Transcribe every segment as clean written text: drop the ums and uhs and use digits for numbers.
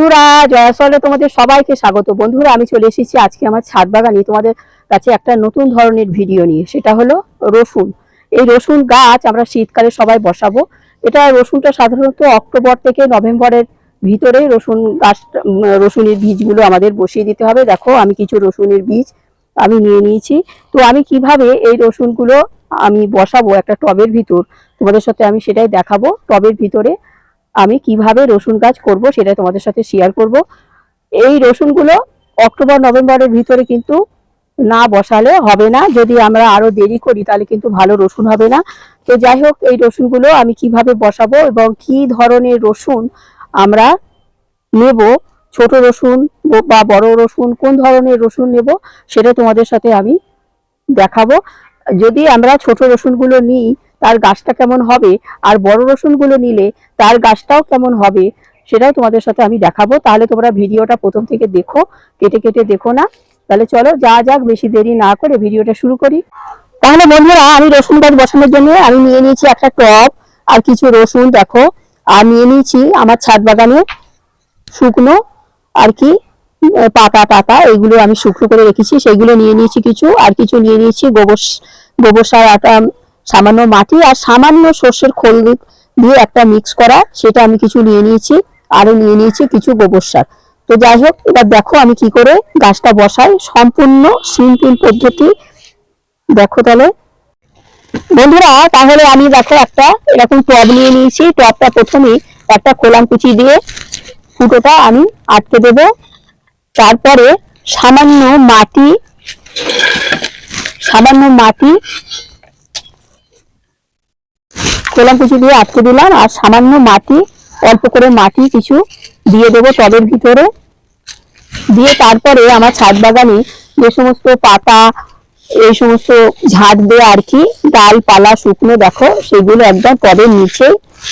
বন্ধুরা জয়াসলে তোমাদের সবাইকে স্বাগত। বন্ধুরা আমি চলে এসেছি আজকে আমার ছাদ বাগানে তোমাদের কাছে একটা নতুন ধরনের ভিডিও নিয়ে। সেটা হলো রসুন। এই রসুন গাছ আমরা শীতকালে সবাই বসাবো। এটা রসুনটা সাধারণত অক্টোবর থেকে নভেম্বরের ভিতরে রসুন গাছ রসুনের বীজগুলো আমাদের বসিয়ে দিতে হবে। দেখো আমি কিছু রসুনের বীজ আমি নিয়ে নিয়েছি। তো আমি কিভাবে এই রসুনগুলো আমি বসাবো একটা টবের ভিতর, তোমাদের সাথে আমি সেটাই দেখাবো। টবের ভিতরে আমি কিভাবে রসুন গাছ করব সেটা তোমাদের সাথে শেয়ার করব। এই রসুনগুলো অক্টোবর নভেম্বরের ভিতরে কিন্তু না বসালে হবে না। যদি আমরা আরো দেরি করি তাহলে কিন্তু ভালো রসুন হবে না। তো যাই হোক, এই রসুনগুলো আমি কিভাবে বসাবো এবং কি ধরনের রসুন আমরা নেব, ছোট রসুন বা বড় রসুন, কোন ধরনের রসুন নেব সেটা তোমাদের সাথে আমি দেখাবো। যদি আমরা ছোট রসুনগুলো নিই তার গাছটা কেমন হবে, আর বড় রসুনগুলো নিলে তার গাছটাও কেমন হবে সেটাও তোমাদের সাথে আমি দেখাবো। তাহলে তোমরা ভিডিওটা প্রথম থেকে দেখো, কেটে কেটে দেখো না। তাহলে চলো যা যাক, বেশি দেরি না করে ভিডিওটা শুরু করি। তাহলে বন্ধুরা আমি রসুন গাছ বসানোর জন্য আমি নিয়ে নিয়েছি একটা টব আর কিছু রসুন। দেখো আর নিয়ে নিয়েছি আমার ছাদ বাগানে শুকনো আর কি পাতা টাতা, এইগুলো আমি শুকনো করে রেখেছি, সেইগুলো নিয়ে নিয়েছি কিছু। আর কিছু নিয়ে নিয়েছি গোবর সার, আটা, সামান্য মাটি আর সামান্য সর্ষের খোল দিয়ে একটা মিক্স করা, সেটা আমি কিছু নিয়ে নিয়েছি। আরো নিয়ে নিয়েছি কিছু গোবর সার। তো যাই হোক, এবার দেখো আমি কি করে গাছটা বসাই, সম্পূর্ণ সিম্পল পদ্ধতি। দেখো তাহলে বন্ধুরা, তাহলে আমি দেখো একটা এরকম টব নিয়ে নিয়েছি। টবটা প্রথমে একটা কোলাম কুচি দিয়ে ফুটোটা আমি আটকে দেব। তারপরে সামান্য মাটি কোলাম কুচি দিয়ে আটকে দিলাম, আর সামান্য মাটি, অল্প করে মাটি কিছু দিয়ে দেবো টবের ভিতরে। দিয়ে তারপরে আমার ছাদ বাগানে যে সমস্ত পাতা, এই সমস্ত ঝাড় দিয়ে আর কি ডালপালা শুকনো, দেখো সেগুলো একদম টবের নিচে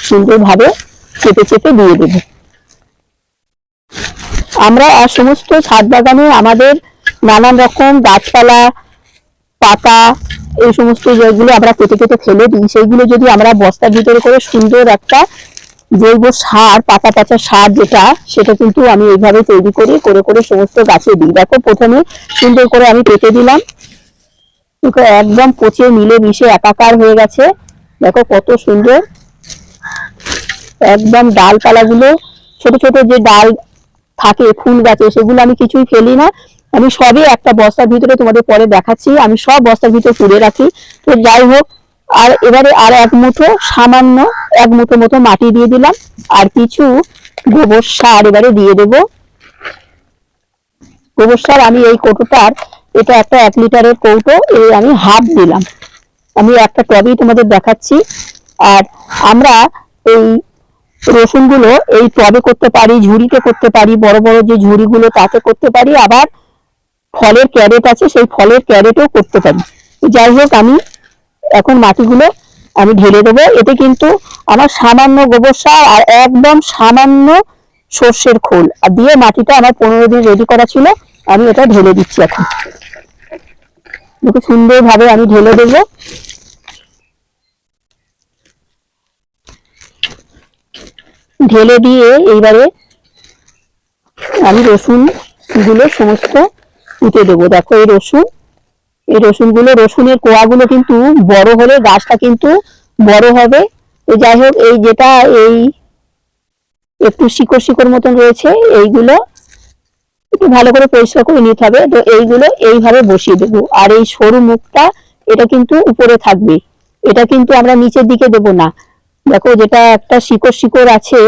সুন্দরভাবে চেপে চেপে দিয়ে দেবো। আমরা আর সমস্ত ছাদ বাগানে আমাদের নানান রকম গাছপালা, পাতা, এই সমস্ত যেগুলো আমরা কেটে কেটে ফেলে দিই, সেইগুলো যদি আমরা বস্তার ভিতরে করে সুন্দর একটা জৈব সার, পাতা পচা সার যেটা, সেটা কিন্তু আমি এইভাবে তৈরি করি, করে করে সমস্ত গাছে দিই। দেখো প্রথমে সুন্দর করে আমি পেতে দিলাম, একদম পচে মিলে মিশে একাকার হয়ে গেছে। দেখো কত সুন্দর, একদম ডালপালাগুলো, ছোট ছোট যে ডাল থাকে ফুল গাছে, সেগুলো আমি কিছুই ফেলি না, আমি সবই একটা বস্তার ভিতরে তোমাদের পরে দেখাচ্ছি, আমি সব বস্তার ভিতরে পুড়ে রাখি। তো যাই হোক, আর এবারে আর সামান্য এক মুঠো মতো মাটি দিয়ে দিলাম, আর কিছু গোবর সার এবারে দিয়ে দেব। গোবর সার আমি এই কৌটোটার, এটা একটা 1 লিটারের কৌটো, এই আমি হাফ দিলাম। আমি একটা টবেই তোমাদের দেখাচ্ছি। আর আমরা এই রসুনগুলো এই টবে করতে পারি, ঝুড়িতে করতে পারি, বড় বড় যে ঝুড়িগুলো তাতে করতে পারি, আবার ফলের ক্যারেট আছে সেই ফলের ক্যারেটও করতে পারি। যাই হোক, আমি এখন মাটিগুলো আমি ঢেলে দেবো। এতে কিন্তু আমার সামান্য গোবর সার আর একদম সামান্য সর্ষের খোল আর দিয়ে মাটিটা আমার 15 দিন রেডি করা ছিল, আমি এটা ঢেলে দিচ্ছি। এখন দেখো সুন্দরভাবে আমি ঢেলে দেবো। ঢেলে দিয়ে এইবারে আমি রসুনগুলো সমস্ত পুঁতে দেবো। দেখো এই রসুনগুলো, রসুনের কোয়াগুলো কিন্তু বড় হলে গাছটা কিন্তু বড় হবে। যাই হোক, এই যেটা এই একটু শিকড় শিকড় মতন রয়েছে, এইগুলো একটু ভালো করে পরিষ্কার করে নিতে হবে। তো এইগুলো এইভাবে বসিয়ে দেবো। আর এই সরু মুখটা এটা কিন্তু উপরে থাকবে, এটা কিন্তু আমরা নিচের দিকে দেব না। দেখো যেটা একটা শিকড় শিকড় আছে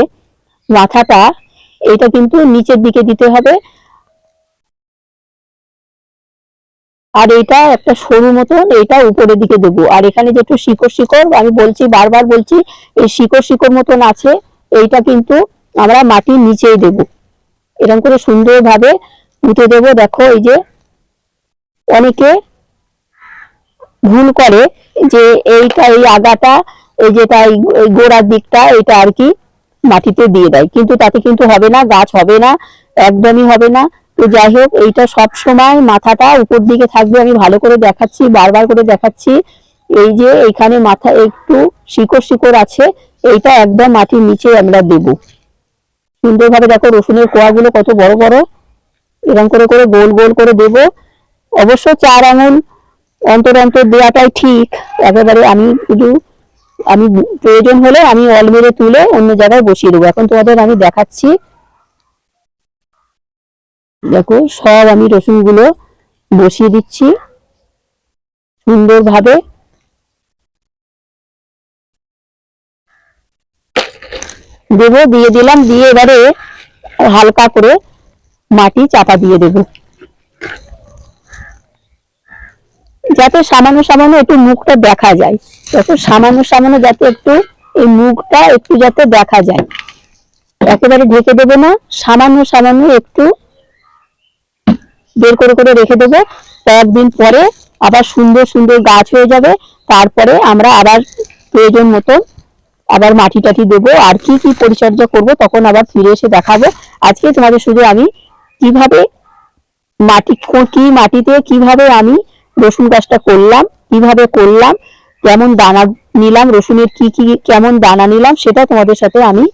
মাথাটা, এটা কিন্তু নিচের দিকে দিতে হবে। আর এটা একটা সরু মতন, এটা উপরের দিকে দেবো। আর এখানে যে একটু শিকড় শিকড়, আমি বলছি, বারবার বলছি, এই শিকড় শিকড় মতন আছে, এইটা কিন্তু আমরা মাটির নিচেই দেব। এরকম করে সুন্দরভাবে পুঁতে দেবো। দেখো এই যে অনেকে ভুল করে যে এইটা, এই আগাটা, এই যেটা এই গোড়ার দিকটা, এটা আর কি মাটিতে দিয়ে দেয়, কিন্তু তাতে কিন্তু হবে না, গাছ হবে না, একদমই হবে না। তো যাই হোক, এইটা সব সময় মাথাটা উপর দিকে থাকবে। আমি ভালো করে দেখাচ্ছি, বারবার করে দেখাচ্ছি। এই যে এইখানে মাথা একটু শিকড় শিকড় আছে, এইটা একদম মাটির নিচে আমরা দেব। সুন্দরভাবে দেখো রসুনের কোয়াগুলো কত বড় বড়, এরকম করে করে গোল গোল করে দেব। অবশ্য 4 আঙুল অন্তর অন্তর দেওয়াটাই ঠিক। একেবারে আমি শুধু আমি প্রয়োজন হলে আমি অল মেরে তুলে অন্য জায়গায় বসিয়ে দেবো। এখন তোমাদের আমি দেখাচ্ছি। দেখো সব আমি রসুনগুলো বসিয়ে দিচ্ছি সুন্দরভাবে। দেবো, দিয়ে দিলাম, দিয়ে এবারে হালকা করে মাটি চাপা দিয়ে দেব, যাতে সামান্য সামান্য একটু মুখটা দেখা যায়। যত সামান্য সামান্য যাতে একটু এই মুখটা একটু যাতে দেখা যায়, একেবারে ঢেকে দেবো না, সামান্য সামান্য একটু বের করে করে রেখে দেবো। কয়েকদিন পরে আবার সুন্দর সুন্দর গাছ হয়ে যাবে। তারপরে আমরা আবার প্রয়োজন মতো আবার মাটি টাটি দেবো, আর কি কি পরিচর্যা করব তখন আবার ফিরে এসে দেখাবো। আজকে তোমাদের শুধু আমি কিভাবে কি মাটিতে কিভাবে আমি রসুন গাছটা করলাম, কিভাবে করলাম, কেমন দানা নিলাম, রসুনের কি কি কেমন দানা নিলাম, সেটা তোমাদের সাথে আমি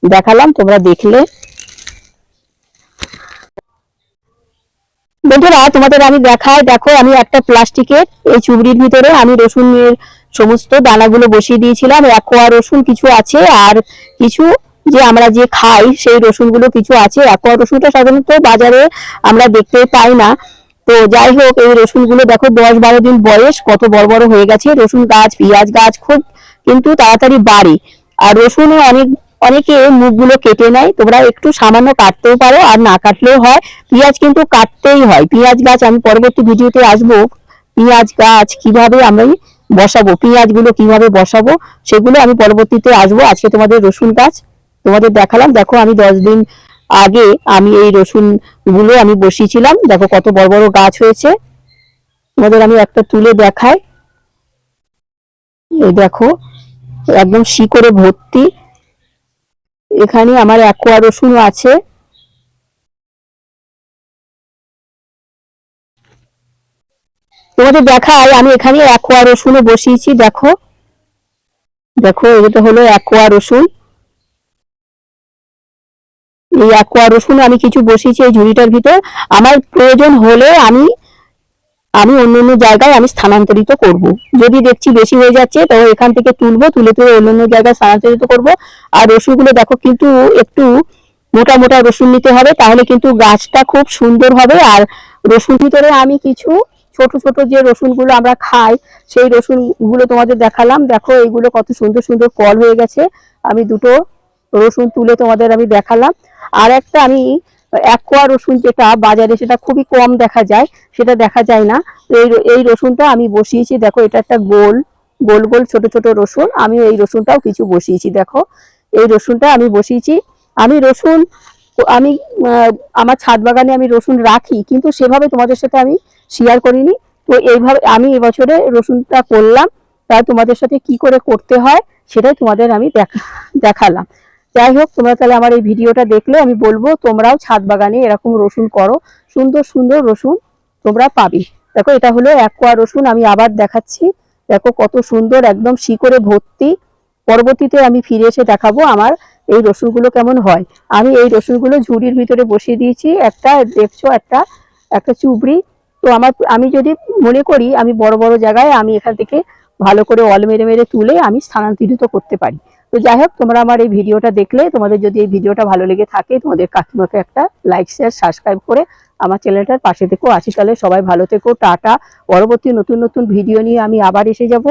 দেখালাম, তোমরা দেখলে। বন্ধুরা তোমাদের আমি দেখাই, দেখো আমি একটা প্লাস্টিকের এই চুবড়ির ভিতরে আমি রসুনের সমস্ত দানাগুলো বসিয়ে দিয়েছিলাম। এক কোয়া রসুন কিছু আছে, আর কিছু যে আমরা যে খাই সেই রসুনগুলো কিছু আছে। এক কোয়া রসুনটা সাধারণত বাজারে আমরা দেখতে পাই না। তো যাই হোক, এই রসুনগুলো দেখো 10-12 দিন বয়স, কত বড় বড় হয়ে গেছে। রসুন গাছ, পেঁয়াজ গাছ খুব কিন্তু তাড়াতাড়ি বাড়ে। আর রসুনে অনেকে মুখগুলো কেটে নেয়, তোমরা একটু সামান্য কাটতেও পারো, আর না কাটলেও হয়। পেঁয়াজ কিন্তু কাটতেই হয়। পেঁয়াজ গাছ আমি পরবর্তী ভিডিওতে আসবো, পেঁয়াজ গাছ কিভাবে আমি বসাবো, পেঁয়াজ গুলো কিভাবে বসাবো সেগুলো আমি পরবর্তীতে আসবো। আজকে তোমাদের রসুন গাছ তোমাদের দেখালাম। দেখো আমি 10 দিন আগে আমি এই রসুন গুলো আমি বসিয়েছিলাম, দেখো কত বড় বড় গাছ হয়েছে। তোমাদের আমি একটা তুলে দেখাই, এই দেখো একদম শিকড়ে ভর্তি। এখানে আমার এক কোয়া রসুন আছে। তোমাদের দেখাই, আমি এখানে এক কোয়া রসুনও বসিয়েছি। দেখো দেখো এটা হলো এক কোয়া রসুন। এই এক কোয়া রসুন আমি কিছু বসিয়েছি এই ঝুড়িটার ভিতর। আমার প্রয়োজন হলে আমি আমি অন্য অন্য জায়গায় আমি স্থানান্তরিত করব। যদি দেখছি বেশি হয়ে যাচ্ছে তো এখান থেকে তুলবো, তুলে তুলে অন্য অন্য জায়গায় স্থানান্তরিত করব। আর রসুনগুলো দেখো কিন্তু একটু মোটা মোটা রসুন নিতে হবে, তাহলে কিন্তু গাছটা খুব সুন্দর হবে। আর রসুন ভিতরে আমি কিছু ছোট ছোট যে রসুনগুলো আমরা খাই সেই রসুনগুলো তোমাদের দেখালাম। দেখো এইগুলো কত সুন্দর সুন্দর ফল হয়ে গেছে। আমি দুটো রসুন তুলে তোমাদের আমি দেখালাম। আর একটা আমি এক কোয়া রসুন যেটা বাজারে সেটা খুবই কম দেখা যায়, সেটা দেখা যায় না। এই রসুনটা আমি বসিয়েছি। দেখো এটা একটা গোল গোল গোল ছোট ছোট রসুন, আমি এই রসুনটাও কিছু বসিয়েছি। দেখো এই রসুনটা আমি বসিয়েছি। আমি রসুন আমি আমার ছাদ বাগানে আমি রসুন রাখি, কিন্তু সেভাবে তোমাদের সাথে আমি শেয়ার করিনি। তো এইভাবে আমি এবছরে রসুনটা করলাম, তা তোমাদের সাথে কি করে করতে হয় সেটাই তোমাদের আমি দেখালাম। যাই হোক, তোমরা তাহলে আমার এই ভিডিওটা দেখলে আমি বলবো তোমরাও ছাদ বাগানে এরকম রসুন করো, সুন্দর সুন্দর রসুন তোমরা পাবে। দেখো এটা হলো এক কোয়া রসুন, আমি আবার দেখাচ্ছি। দেখো কত সুন্দর, একদম শিকড়ে ভর্তি। পরবর্তীতে আমি ফিরে এসে দেখাবো আমার এই রসুনগুলো কেমন হয়। আমি এই রসুনগুলো ঝুড়ির ভিতরে বসিয়ে দিয়েছি, একটা দেখছো একটা একটা চুবড়ি। তো আমি যদি মনে করি আমি বড় বড় জায়গায় আমি এখান থেকে ভালো করে অল মেরে মেরে তুলে আমি স্থানান্তরিত করতে পারি। তো যাই হোক, তোমরা আমার এই ভিডিওটা দেখলে, তোমাদের যদি এই ভিডিওটা ভালো লেগে থাকে তোমাদের কাকিমাকে একটা লাইক শেয়ার সাবস্ক্রাইব করে আমার চ্যানেলটার পাশে থেকো। আসি তাহলে, সবাই ভালো থেকো, টাটা। পরবর্তী নতুন নতুন ভিডিও নিয়ে আমি আবার এসে যাব।